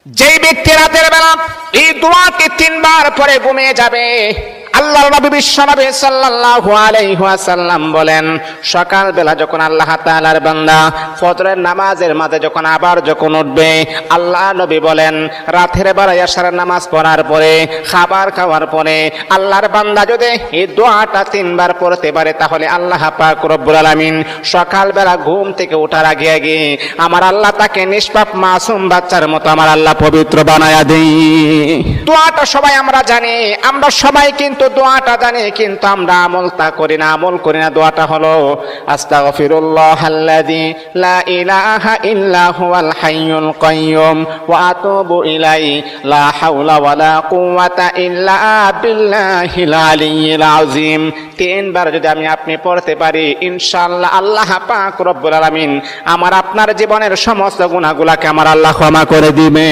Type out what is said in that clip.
যেই ব্যক্তি রাতের বেলা এই দোয়াটি 3 বার পরে ঘুমিয়ে যাবে, আল্লাহর নবী বিশ্বনবী সাল্লাল্লাহু আলাইহি ওয়াসাল্লাম বলেন, সকাল বেলা যখন আল্লাহ তাআলার বান্দা ফজরের নামাজের মাঝে যখন উঠবে, আল্লাহ নবী বলেন রাতের বেলা এশার নামাজ পড়ার পরে, খাবার খাওয়ার পরে আল্লাহর বান্দা যদি এই দোয়াটা 3 বার পড়তে পারে, তাহলে আল্লাহ পাক রব্বুল আলামিন সকাল বেলা ঘুম থেকে ওঠার আগে আগে আমার আল্লাহ তাকে নিষ্পাপ মাসুম বাচ্চার মতো আমার আল্লাহ পবিত্র বানায়া দেই। দোয়াটা সবাই আমরা জানি, আমরা সবাই কিন্তু দোয়াটা জানি, কিন্তু আমরা আমল করি না। দোয়াটা হলো আস্তাগফিরুল্লাহাল্লাযী লা ইলাহা ইল্লা হুয়াল হাইয়ুল কাইয়্যুম ওয়া আতুবু ইলাইহি লা হাওলা ওয়ালা কুওয়াতা ইল্লা বিল্লাহিল আলিয়্যিল আযীম। 3 বার যদি আপনি পড়তে পারি, ইনশাআল্লাহ আল্লাহ পাক রব্বুল আলামিন আমার আপনার জীবনের সমস্ত গুনাহগুলোকে আমার আল্লাহ ক্ষমা করে দিবেন।